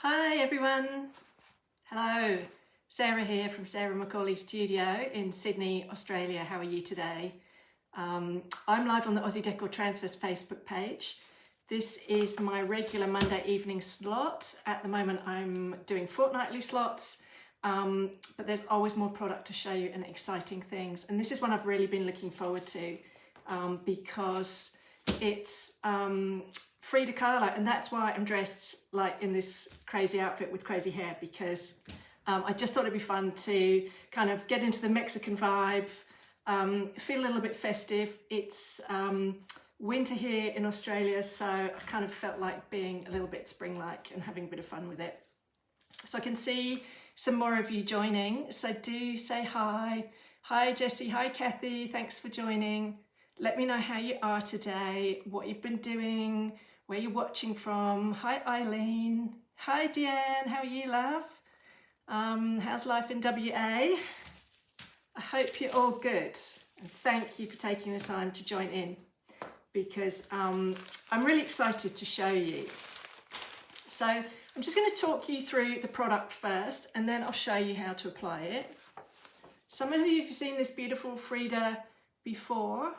Hi everyone, hello, Sarah here from Sarah Macaulay Studio in Sydney, Australia. How are you today? I'm live on the Aussie Decor Transfers Facebook page. This is my regular Monday evening slot. At the moment I'm doing fortnightly slots, but there's always more product to show you and exciting things. And this is one I've really been looking forward to because it's Frida and that's why I'm dressed like in this crazy outfit with crazy hair, because I just thought it'd be fun to kind of get into the Mexican vibe, feel a little bit festive. It's winter here in Australia, so I kind of felt like being a little bit spring-like and having a bit of fun with it. So I can see some more of you joining, so do say hi. Hi Jessie, hi Kathy, thanks for joining. Let me know how you are today, what you've been doing, where you're watching from. Hi Eileen. Hi Deanne, how are you, love? How's life in WA? I hope you're all good. And thank you for taking the time to join in, because I'm really excited to show you. So I'm just going to talk you through the product first, and then I'll show you how to apply it. Some of you have seen this beautiful Frida before.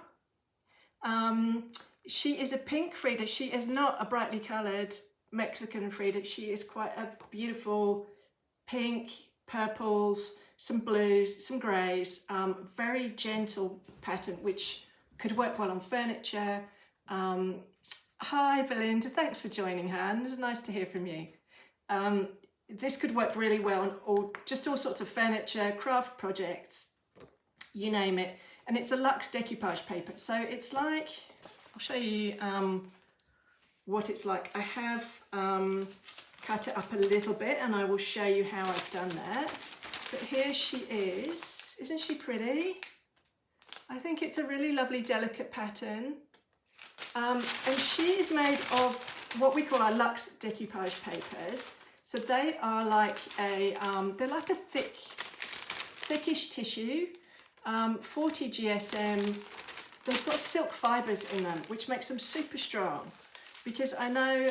She is a pink Frida. She is not a brightly coloured Mexican Frida. She is quite a beautiful pink, purples, some blues, some greys, very gentle pattern, which could work well on furniture. Hi Belinda, thanks for joining, Han. Nice to hear from you. This could work really well on just all sorts of furniture, craft projects, you name it. And it's a luxe decoupage paper, so it's like, I'll show you what it's like. I have cut it up a little bit and I will show you how I've done that. But here she is. Isn't she pretty? I think it's a really lovely delicate pattern. And she is made of what we call our luxe decoupage papers. So they are like they're like a thickish tissue. 40 GSM, they've got silk fibres in them, which makes them super strong, because I know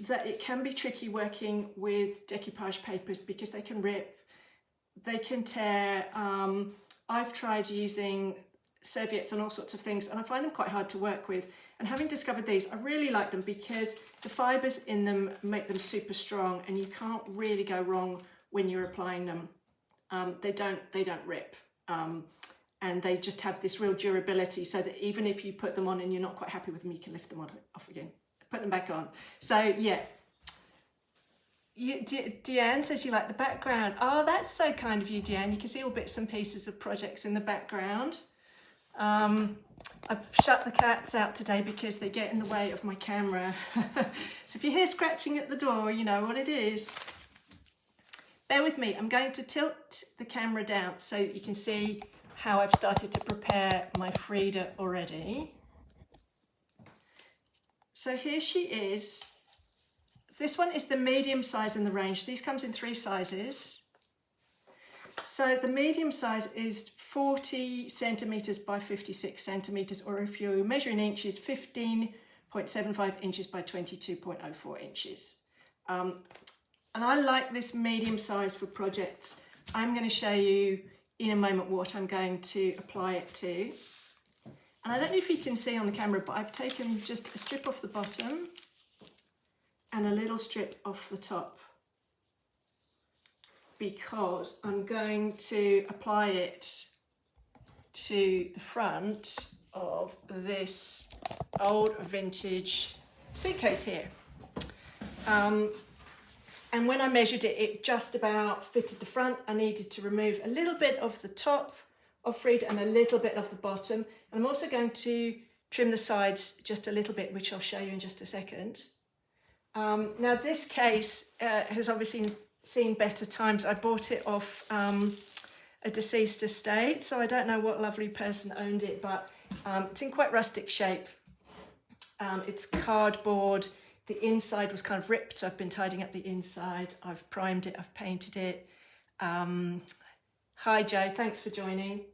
that it can be tricky working with decoupage papers because they can rip, they can tear. I've tried using serviettes and all sorts of things and I find them quite hard to work with, and having discovered these, I really like them because the fibres in them make them super strong and you can't really go wrong when you're applying them. They don't rip. And they just have this real durability, so that even if you put them on and you're not quite happy with them, you can lift them off again, put them back on. So yeah, Deanne says you like the background. Oh, that's so kind of you, Deanne. You can see all bits and pieces of projects in the background. I've shut the cats out today because they get in the way of my camera. So if you hear scratching at the door, you know what it is. Bear with me, I'm going to tilt the camera down so that you can see how I've started to prepare my Frida already. So here she is. This one is the medium size in the range. These comes in 3 sizes. So the medium size is 40 centimetres by 56 centimetres, or if you measure in inches, 15.75 inches by 22.04 inches. And I like this medium size for projects. I'm going to show you in a moment what I'm going to apply it to. And I don't know if you can see on the camera, but I've taken just a strip off the bottom and a little strip off the top, because I'm going to apply it to the front of this old vintage suitcase here. And when I measured it, it just about fitted the front. I needed to remove a little bit of the top of Frida and a little bit of the bottom. And I'm also going to trim the sides just a little bit, which I'll show you in just a second. Now this case has obviously seen better times. I bought it off a deceased estate, so I don't know what lovely person owned it, but it's in quite rustic shape. It's cardboard. The inside was kind of ripped, so I've been tidying up the inside. I've primed it, I've painted it. Hi Joe, thanks for joining.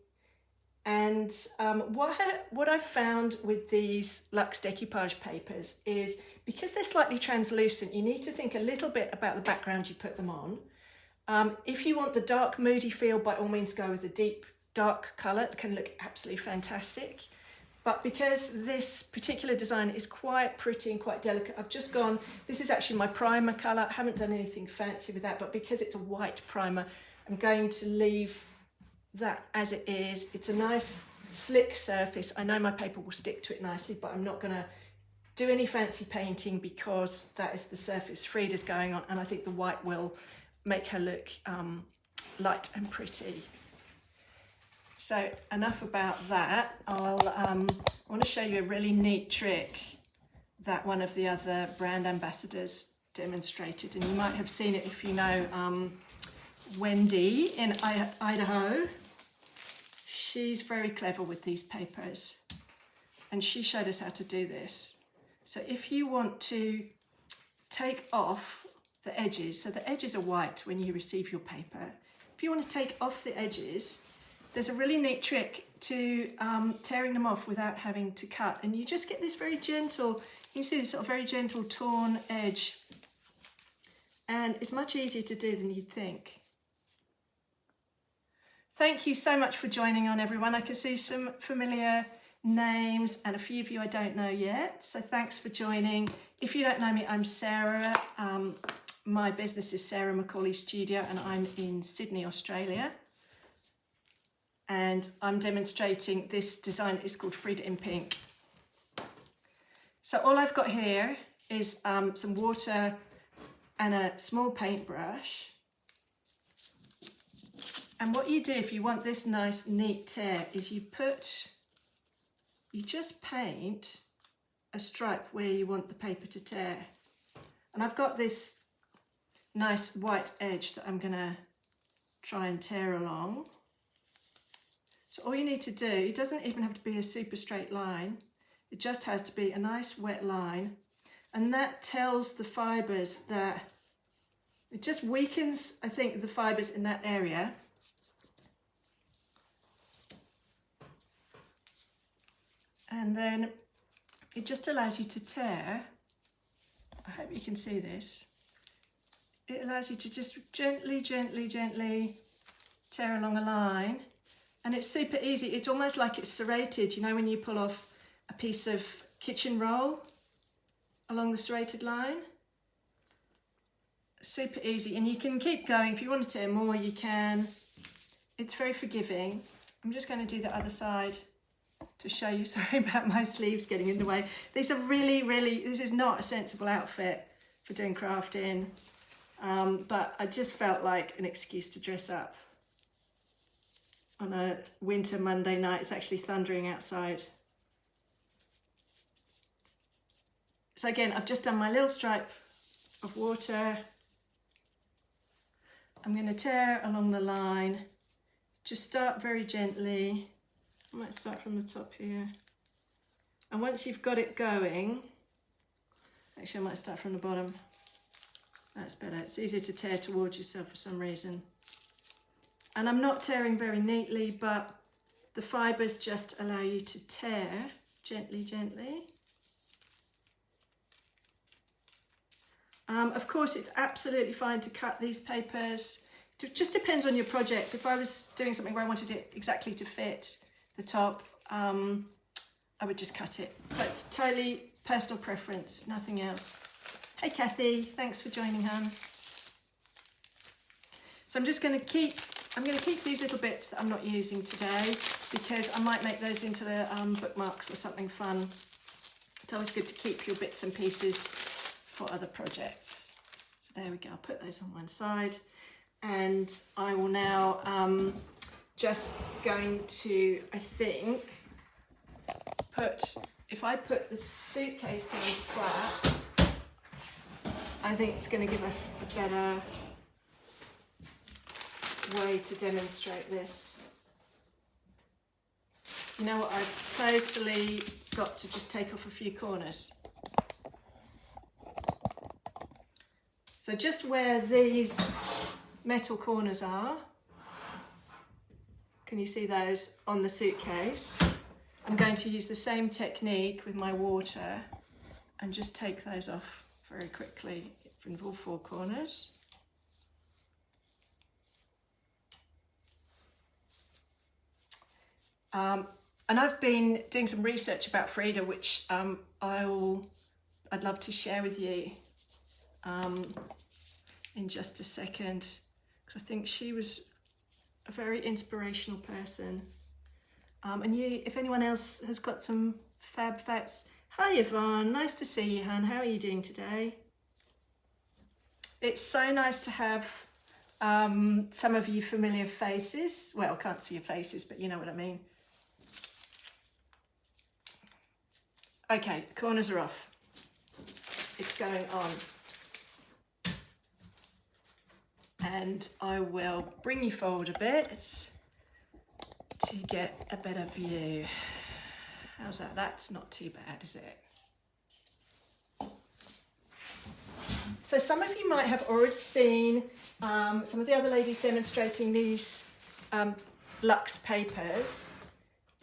And what I've found with these Luxe Decoupage papers is, because they're slightly translucent, you need to think a little bit about the background you put them on. If you want the dark, moody feel, by all means go with a deep, dark colour. It can look absolutely fantastic. But because this particular design is quite pretty and quite delicate, I've just gone, this is actually my primer colour. I haven't done anything fancy with that, but because it's a white primer, I'm going to leave that as it is. It's a nice slick surface. I know my paper will stick to it nicely, but I'm not going to do any fancy painting because that is the surface Frida's going on, and I think the white will make her look light and pretty. So enough about that. I want to show you a really neat trick that one of the other brand ambassadors demonstrated, and you might have seen it if you know Wendy in Idaho. She's very clever with these papers, and she showed us how to do this. So if you want to take off the edges, so the edges are white when you receive your paper. If you want to take off the edges, there's a really neat trick to tearing them off without having to cut, and you just get this very gentle, you can see this sort of very gentle torn edge, and it's much easier to do than you'd think. Thank you so much for joining on, everyone. I can see some familiar names and a few of you I don't know yet, so thanks for joining. If you don't know me, I'm Sarah. My business is Sarah Macaulay Studio, and I'm in Sydney, Australia. And I'm demonstrating this design. It's called Frida in Pink. So all I've got here is some water and a small paintbrush. And what you do if you want this nice neat tear is you just paint a stripe where you want the paper to tear. And I've got this nice white edge that I'm gonna try and tear along. So all you need to do, it doesn't even have to be a super straight line, it just has to be a nice wet line, and that tells the fibres that, it just weakens, I think, the fibres in that area. And then it just allows you to tear, I hope you can see this, it allows you to just gently, gently, gently tear along a line. And it's super easy. It's almost like it's serrated. You know when you pull off a piece of kitchen roll along the serrated line? Super easy. And you can keep going. If you want to tear more, you can. It's very forgiving. I'm just going to do the other side to show you. Sorry about my sleeves getting in the way. These are this is not a sensible outfit for doing craft in. But I just felt like an excuse to dress up. On a winter Monday night, it's actually thundering outside. So again, I've just done my little stripe of water. I'm going to tear along the line. Just start very gently. I might start from the top here. And once you've got it going, actually I might start from the bottom. That's better. It's easier to tear towards yourself for some reason. And I'm not tearing very neatly, but the fibres just allow you to tear gently, gently. Of course, it's absolutely fine to cut these papers. It just depends on your project. If I was doing something where I wanted it exactly to fit the top, I would just cut it. So it's totally personal preference, nothing else. Hey Kathy, thanks for joining, hon. So I'm going to keep these little bits that I'm not using today because I might make those into the bookmarks or something fun. It's always good to keep your bits and pieces for other projects. So there we go, I'll put those on one side, and I will now just going to, I think, if I put the suitcase down flat, I think it's going to give us a better way to demonstrate this. You know what, I've totally got to just take off a few corners. So just where these metal corners are, Can you see those on the suitcase? I'm going to use the same technique with my water and just take those off very quickly from all four corners. And I've been doing some research about Frida, which I'd love to share with you in just a second, because I think she was a very inspirational person. And if anyone else has got some fab facts. Hi Yvonne, nice to see you, hon. How are you doing today? It's so nice to have some of you familiar faces. Well, I can't see your faces, but you know what I mean. Okay, the corners are off. It's going on. And I will bring you forward a bit to get a better view. How's that? That's not too bad, is it? So some of you might have already seen some of the other ladies demonstrating these luxe papers,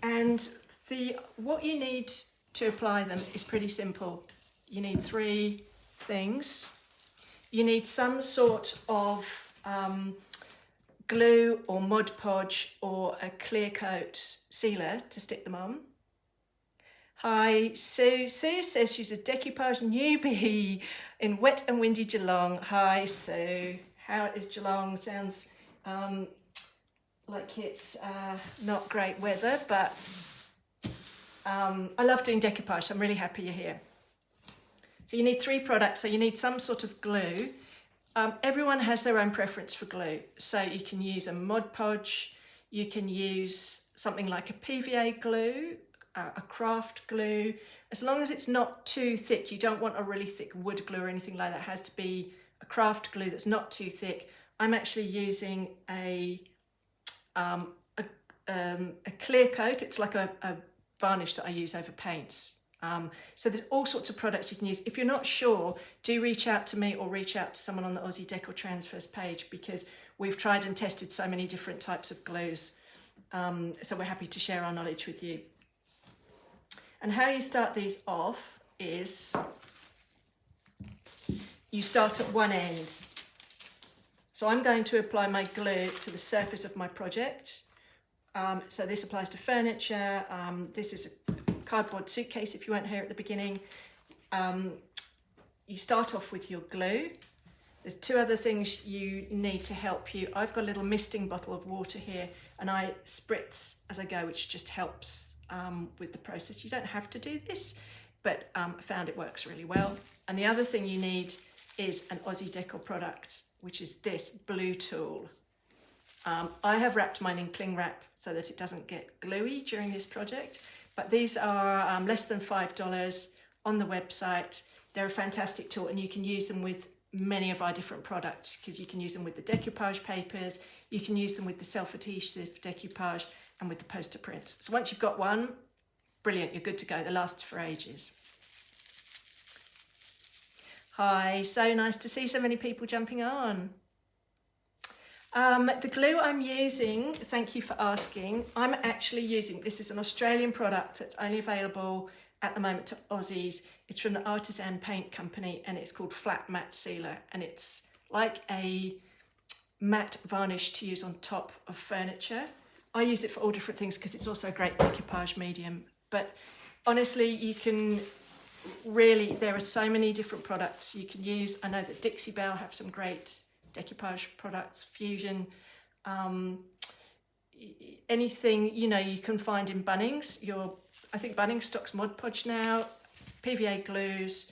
and what you need to apply them is pretty simple. You need three things. You need some sort of glue or Mod Podge or a clear coat sealer to stick them on. Hi, Sue. Sue says she's a decoupage newbie in wet and windy Geelong. Hi, Sue. How is Geelong? Sounds like it's not great weather, but I love doing decoupage, so I'm really happy you're here. So you need three products. So you need some sort of glue. Everyone has their own preference for glue. So you can use a Mod Podge, you can use something like a PVA glue, a craft glue. As long as it's not too thick, you don't want a really thick wood glue or anything like that. It has to be a craft glue that's not too thick. I'm actually using a clear coat. It's like a varnish that I use over paints. So there's all sorts of products you can use. If you're not sure, do reach out to me or reach out to someone on the Aussie Decor Transfers page, because we've tried and tested so many different types of glues. So we're happy to share our knowledge with you. And how you start these off is you start at one end. So I'm going to apply my glue to the surface of my project. So this applies to furniture. This is a cardboard suitcase if you weren't here at the beginning. You start off with your glue. There's two other things you need to help you. I've got a little misting bottle of water here and I spritz as I go, which just helps with the process. You don't have to do this, but I found it works really well. And the other thing you need is an Aussie Decor product, which is this blue tool. I have wrapped mine in cling wrap so that it doesn't get gluey during this project, but these are less than $5 on the website. They're a fantastic tool and you can use them with many of our different products, because you can use them with the decoupage papers, you can use them with the self-adhesive decoupage and with the poster prints. So once you've got one, brilliant, you're good to go. They last for ages. Hi, so nice to see so many people jumping on. The glue I'm using, thank you for asking, I'm actually using, this is an Australian product that's only available at the moment to Aussies. It's from the Artisan Paint Company and it's called Flat Matte Sealer, and it's like a matte varnish to use on top of furniture. I use it for all different things because it's also a great decoupage medium, but honestly you can really, there are so many different products you can use. I know that Dixie Belle have some great decoupage products, Fusion, anything you can find in Bunnings. I think Bunnings stocks Mod Podge now, PVA glues.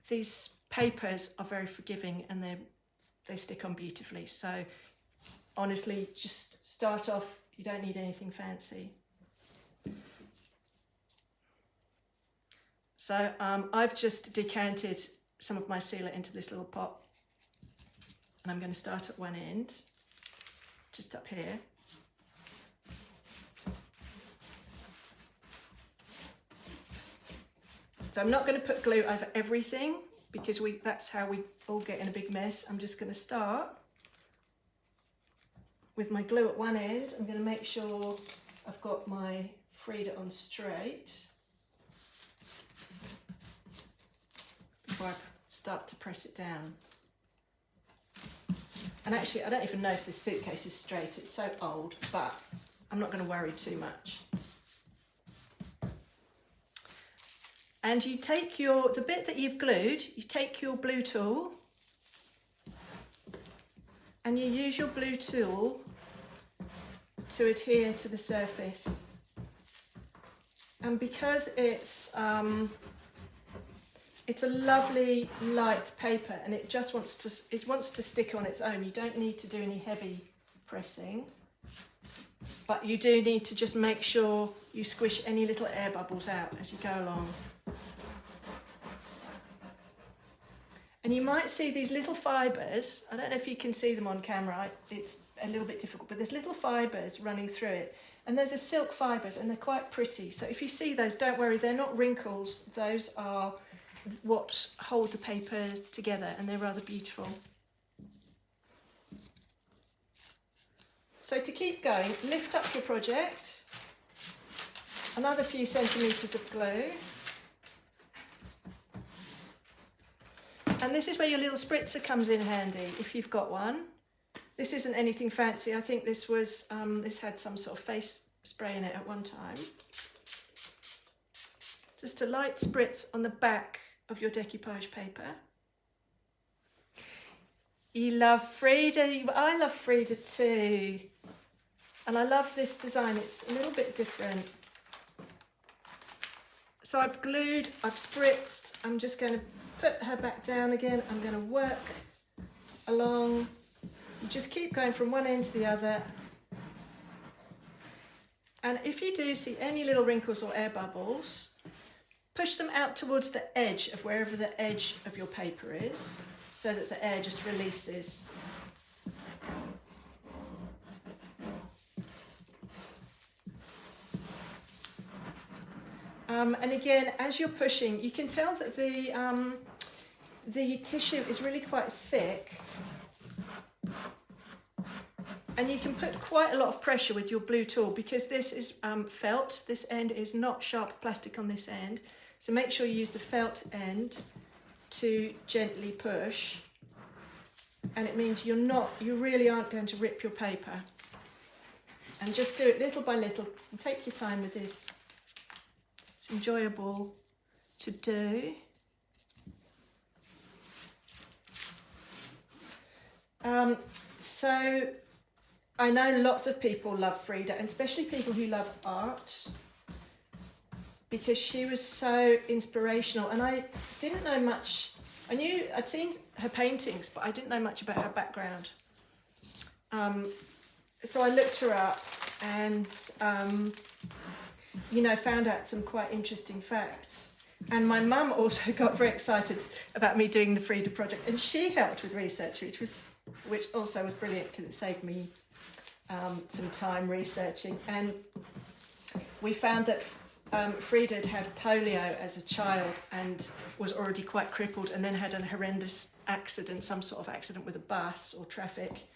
These papers are very forgiving and they stick on beautifully. So honestly, just start off, you don't need anything fancy. So I've just decanted some of my sealer into this little pot. And I'm going to start at one end, just up here. So I'm not going to put glue over everything because that's how we all get in a big mess. I'm just going to start with my glue at one end, I'm going to make sure I've got my Frida on straight before I start to press it down. And actually, I don't even know if this suitcase is straight, it's so old, but I'm not going to worry too much. And you take the bit that you've glued, you take your blue tool and you use your blue tool to adhere to the surface. And because it's a lovely light paper and it just wants to stick on its own, you don't need to do any heavy pressing, but you do need to just make sure you squish any little air bubbles out as you go along. And you might see these little fibres, I don't know if you can see them on camera, it's a little bit difficult, but there's little fibres running through it. And those are silk fibres and they're quite pretty. So if you see those, don't worry, they're not wrinkles. Those are what hold the paper together and they're rather beautiful. So to keep going, lift up your project, another few centimetres of glue. And this is where your little spritzer comes in handy, if you've got one. This isn't anything fancy. I think this was, this had some sort of face spray in it at one time. Just a light spritz on the back of your decoupage paper. You love Frida, I love Frida too. And I love this design, it's a little bit different. So I've glued, I've spritzed, I'm just going to put her back down again. I'm going to work along. You just keep going from one end to the other. And if you do see any little wrinkles or air bubbles, push them out towards the edge of wherever the edge of your paper is, so that the air just releases. And again, as you're pushing, you can tell that the tissue is really quite thick. And you can put quite a lot of pressure with your blue tool because this is felt. This end is not sharp plastic on this end. So make sure you use the felt end to gently push. And it means you really aren't going to rip your paper. And just do it little by little. And take your time with this. It's enjoyable to do. So I know lots of people love Frida, and especially people who love art, because she was so inspirational. And I didn't know much. I'd seen her paintings, but I didn't know much about her background. So I looked her up and, found out some quite interesting facts. And my mum also got very excited about me doing the Frida project, and she helped with research, which also was brilliant because it saved me some time researching. And we found that Frida had polio as a child and was already quite crippled, and then had a horrendous accident, some sort of accident with a bus or traffic,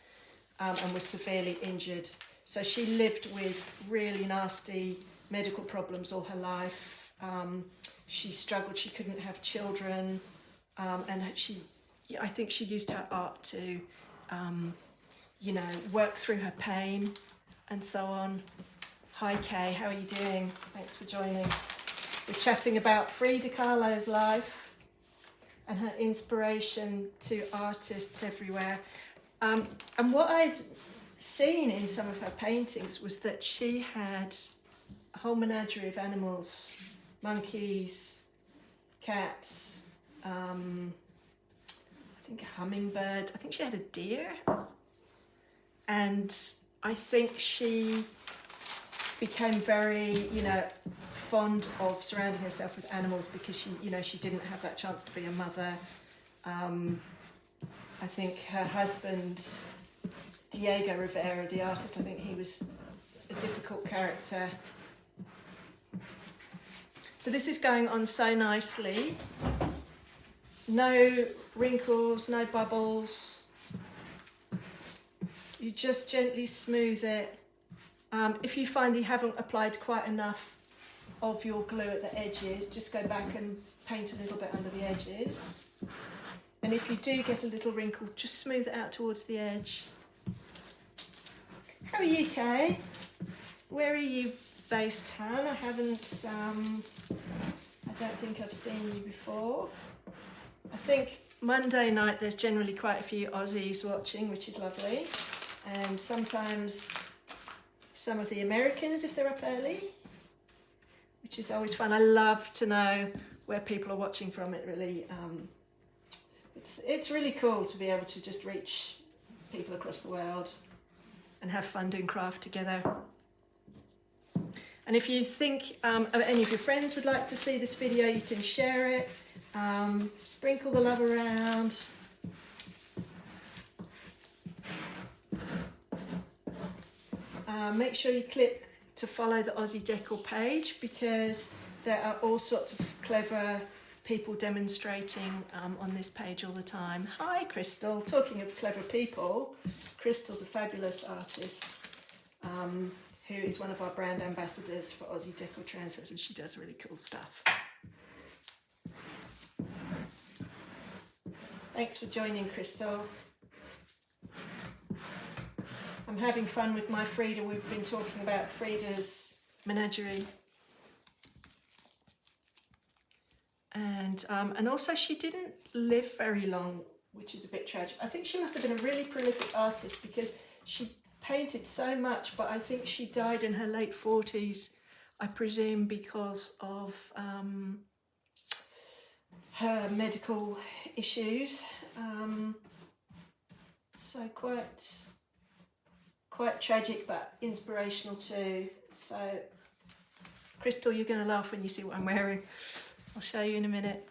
and was severely injured. So she lived with really nasty medical problems all her life. She struggled, she couldn't have children, and I think she used her art to, work through her pain and so on. Hi Kay, how are you doing? Thanks for joining. We're chatting about Frida Kahlo's life and her inspiration to artists everywhere. And what I'd seen in some of her paintings was that she had a whole menagerie of animals, monkeys, cats, I think a hummingbird, I think she had a deer. And I think she became very, fond of surrounding herself with animals because she didn't have that chance to be a mother. I think her husband, Diego Rivera, the artist, I think he was a difficult character. So this is going on so nicely. No wrinkles, no bubbles. you just gently smooth it. If you find that you haven't applied quite enough of your glue at the edges, just go back and paint a little bit under the edges. And if you do get a little wrinkle, just smooth it out towards the edge. How are you, Kay? Where are you based, Han? I don't think I've seen you before. I think Monday night there's generally quite a few Aussies watching, which is lovely. And sometimes some of the Americans if they're up early, which is always fun. I love to know where people are watching from. It really, it's really cool to be able to just reach people across the world and have fun doing craft together. And if you think any of your friends would like to see this video, you can share it, sprinkle the love around. Make sure you click to follow the Aussie Decor page, because there are all sorts of clever people demonstrating on this page all the time. Hi, Crystal. Talking of clever people, Crystal's a fabulous artist who is one of our brand ambassadors for Aussie Decor Transfers, and she does really cool stuff. Thanks for joining, Crystal. I'm having fun with my Frida. We've been talking about Frida's menagerie. And also she didn't live very long, which is a bit tragic. I think she must have been a really prolific artist because she painted so much, but I think she died in her late 40s, I presume because of her medical issues. So quite tragic, but inspirational too. So, Crystal, you're going to laugh when you see what I'm wearing. I'll show you in a minute.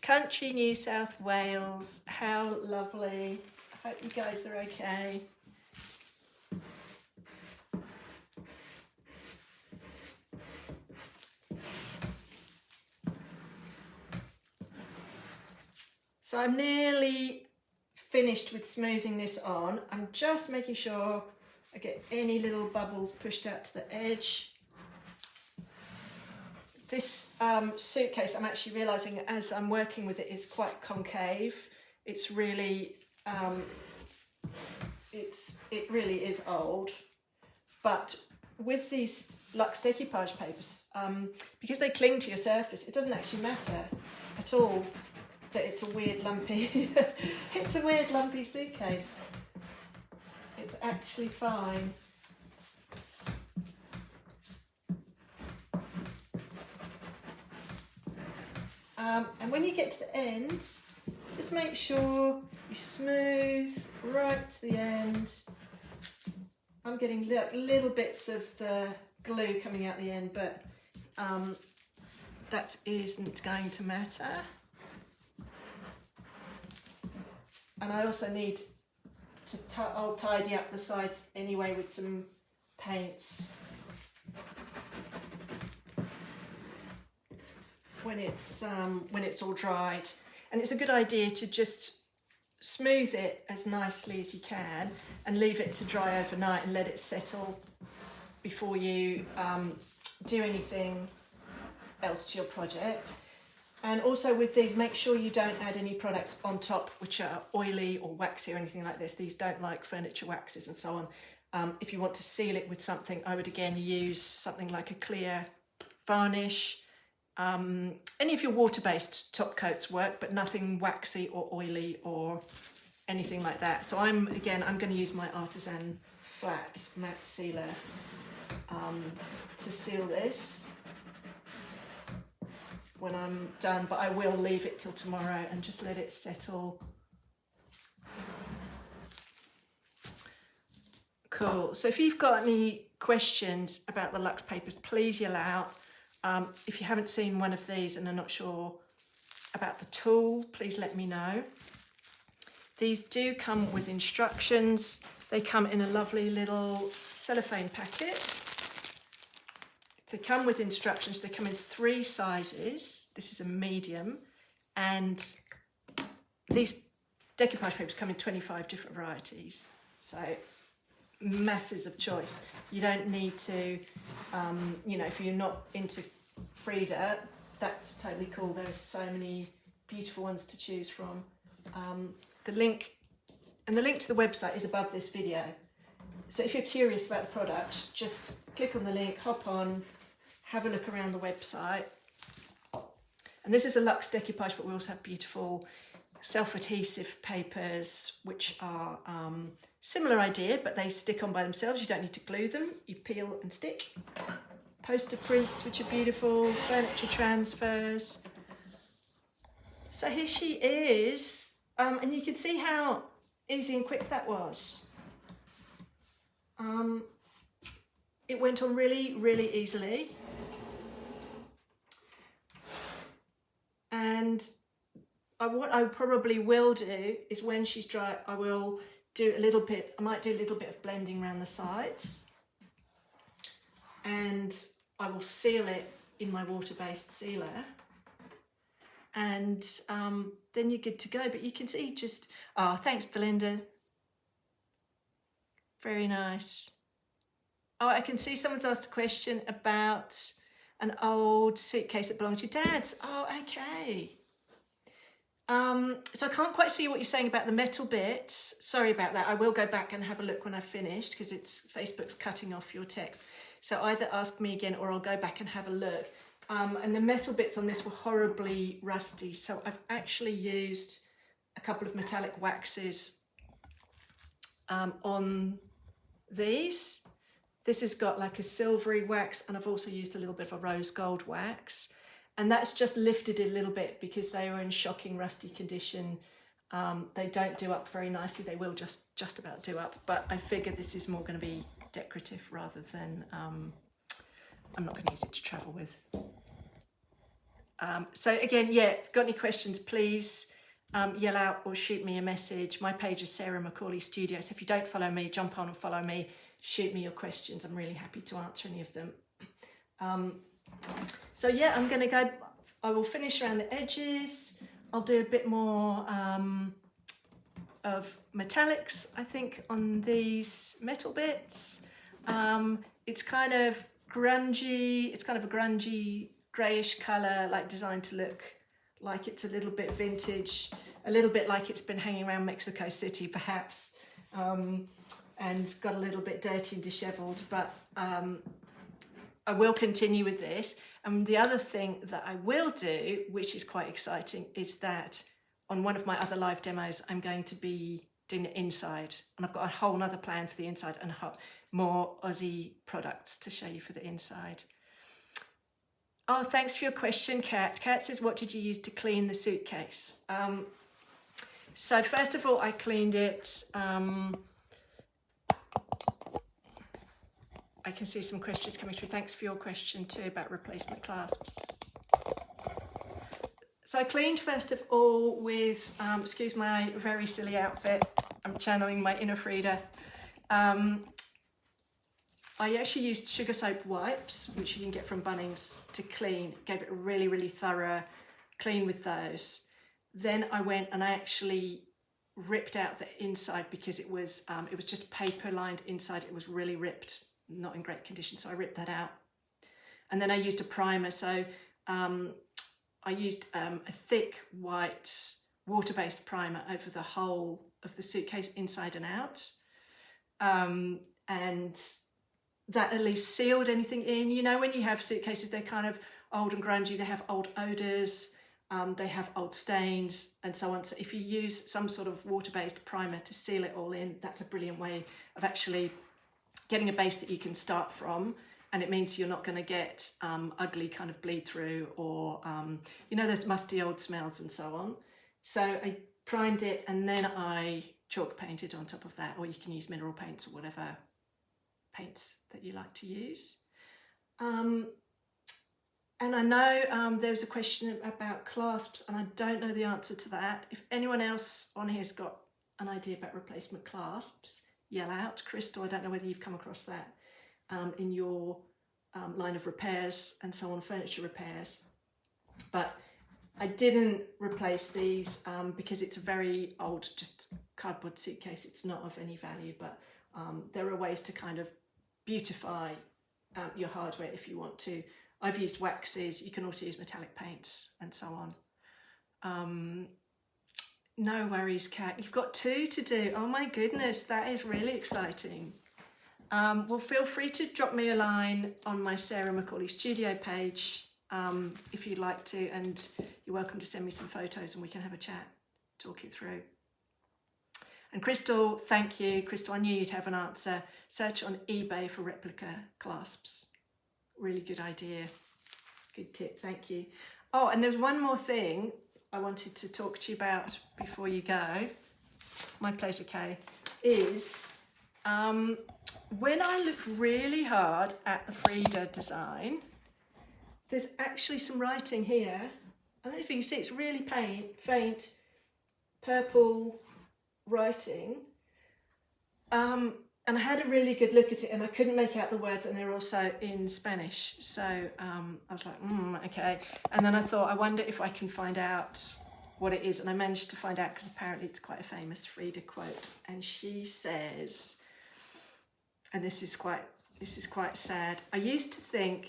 Country New South Wales, how lovely. I hope you guys are okay. So I'm nearly finished with smoothing this on. I'm just making sure I get any little bubbles pushed out to the edge. This suitcase, I'm actually realising as I'm working with it, is quite concave. It's really, it really is old. But with these luxe decoupage papers, because they cling to your surface, it doesn't actually matter at all that it's a weird lumpy, it's a weird lumpy suitcase. It's actually fine. And when you get to the end, just make sure you smooth right to the end. I'm getting little bits of the glue coming out the end, but that isn't going to matter. And I also need to I'll tidy up the sides anyway with some paints when it's all dried. And it's a good idea to just smooth it as nicely as you can and leave it to dry overnight and let it settle before you do anything else to your project. And also with these, make sure you don't add any products on top which are oily or waxy or anything like this. These don't like furniture waxes and so on. If you want to seal it with something, I would again use something like a clear varnish. Any of your water-based top coats work, but nothing waxy or oily or anything like that. So I'm going to use my Artisan flat matte sealer to seal this when I'm done, but I will leave it till tomorrow and just let it settle. Cool. So if you've got any questions about the luxe papers, please yell out. If you haven't seen one of these and are not sure about the tool, please let me know. These do come with instructions. They come in a lovely little cellophane packet. They come with instructions. They come in 3 sizes. This is a medium, and these decoupage papers come in 25 different varieties, so masses of choice. You don't need to, you know, if you're not into Frida, that's totally cool. There's so many beautiful ones to choose from. The link to the website is above this video. So if you're curious about the products, just click on the link, hop on, have a look around the website. And this is a luxe decoupage, but we also have beautiful self-adhesive papers, which are similar idea, but they stick on by themselves. You don't need to glue them. You peel and stick. Poster prints, which are beautiful. Furniture transfers. So here she is. And you can see how easy and quick that was. It went on really, really easily. And what I probably will do is when she's dry, I will do a little bit, I might do a little bit of blending around the sides. And I will seal it in my water-based sealer. And then you're good to go. But you can see just, oh, thanks, Belinda. Very nice. Oh, I can see someone's asked a question about an old suitcase that belonged to your dad's. Oh, okay. So I can't quite see what you're saying about the metal bits. Sorry about that. I will go back and have a look when I've finished, because Facebook's cutting off your text. So either ask me again or I'll go back and have a look. And the metal bits on this were horribly rusty. So I've actually used a couple of metallic waxes on these. This has got like a silvery wax, and I've also used a little bit of a rose gold wax. And that's just lifted it a little bit because they were in shocking rusty condition. They don't do up very nicely. They will just about do up, but I figure this is more going to be decorative rather than, I'm not going to use it to travel with. So again, yeah, if you've got any questions, please yell out or shoot me a message. My page is Sarah Macaulay Studio. So if you don't follow me, jump on and follow me. Shoot me your questions. I'm really happy to answer any of them. So yeah, I'm going to go, I will finish around the edges. I'll do a bit more of metallics, I think, on these metal bits. It's kind of grungy, it's kind of a grungy greyish colour, like designed to look like it's a little bit vintage, a little bit like it's been hanging around Mexico City perhaps, and got a little bit dirty and dishevelled, but I will continue with this. And the other thing that I will do, which is quite exciting, is that on one of my other live demos, I'm going to be doing the inside, and I've got a whole nother plan for the inside and more Aussie products to show you for the inside. Oh, thanks for your question, Kat. Kat says, what did you use to clean the suitcase? So first of all, I cleaned it. I can see some questions coming through. Thanks for your question too about replacement clasps. So I cleaned first of all with, excuse my very silly outfit, I'm channeling my inner Frida. I actually used sugar soap wipes, which you can get from Bunnings, to clean. Gave it a really, really thorough clean with those. Then I went and I actually ripped out the inside because it was just paper lined inside. It was really ripped, not in great condition, so I ripped that out. And then I used a primer. So I used a thick white water-based primer over the whole of the suitcase inside and out. And that at least sealed anything in. You know, when you have suitcases, they're kind of old and grungy, they have old odours, they have old stains and so on. So if you use some sort of water-based primer to seal it all in, that's a brilliant way of actually getting a base that you can start from, and it means you're not going to get ugly kind of bleed through or, you know, those musty old smells and so on. So I primed it and then I chalk painted on top of that, or you can use mineral paints or whatever paints that you like to use. And I know there was a question about clasps, and I don't know the answer to that. If anyone else on here's got an idea about replacement clasps, yell out. Crystal, I don't know whether you've come across that in your line of repairs and so on, furniture repairs. But I didn't replace these because it's a very old, just cardboard suitcase. It's not of any value, but there are ways to kind of beautify your hardware if you want to. I've used waxes. You can also use metallic paints and so on. No worries, Kat. You've got 2 to do. Oh my goodness, that is really exciting. Well, feel free to drop me a line on my Sarah Macaulay Studio page if you'd like to, and you're welcome to send me some photos and we can have a chat, talk it through. And Crystal, thank you. Crystal, I knew you'd have an answer. Search on eBay for replica clasps. Really good idea. Good tip, thank you. Oh, and there's one more thing I wanted to talk to you about before you go. My pleasure, Kay. Is when I look really hard at the Frida design, there's actually some writing here. I don't know if you can see, it's really faint purple writing. And I had a really good look at it and I couldn't make out the words, and they're also in Spanish. So I was like, okay. And then I thought, I wonder if I can find out what it is. And I managed to find out because apparently it's quite a famous Frida quote. And she says, and this is quite sad, I used to think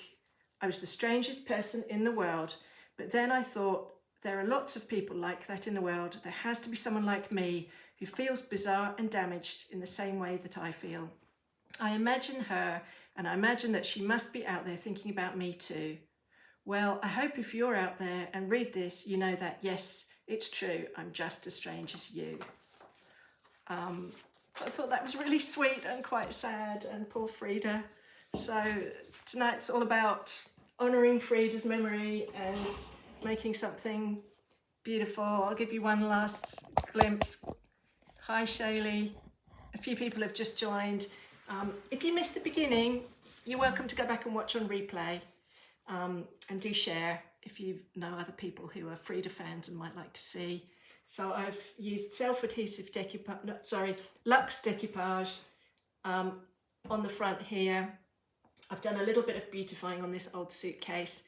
I was the strangest person in the world, but then I thought there are lots of people like that in the world. There has to be someone like me who feels bizarre and damaged in the same way that I feel. I imagine her, and I imagine that she must be out there thinking about me too. Well, I hope if you're out there and read this, you know that, yes, it's true, I'm just as strange as you. So I thought that was really sweet and quite sad, and poor Frida. So tonight's all about honouring Frida's memory and making something beautiful. I'll give you one last glimpse. Hi Shaylee, a few people have just joined. If you missed the beginning, you're welcome to go back and watch on replay, and do share if you know other people who are Frida fans and might like to see. So I've used self-adhesive decoupage, Luxe Decoupage on the front here. I've done a little bit of beautifying on this old suitcase,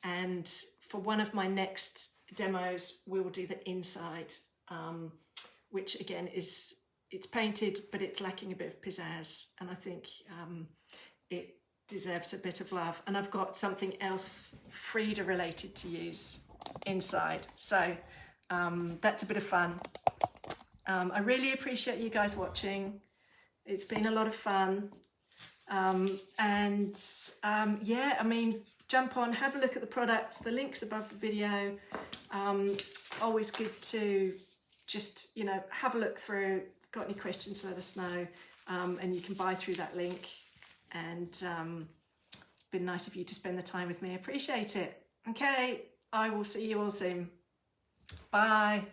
and for one of my next demos we will do the inside, which again it's painted but it's lacking a bit of pizzazz, and I think it deserves a bit of love. And I've got something else Frida related to use inside, so that's a bit of fun. I really appreciate you guys watching. It's been a lot of fun. Yeah, I mean, jump on, have a look at the products, the link's above the video. Always good to just, you know, have a look through. Got any questions, let us know, and you can buy through that link. And it's been nice of you to spend the time with me. I appreciate it. Okay, I will see you all soon. Bye.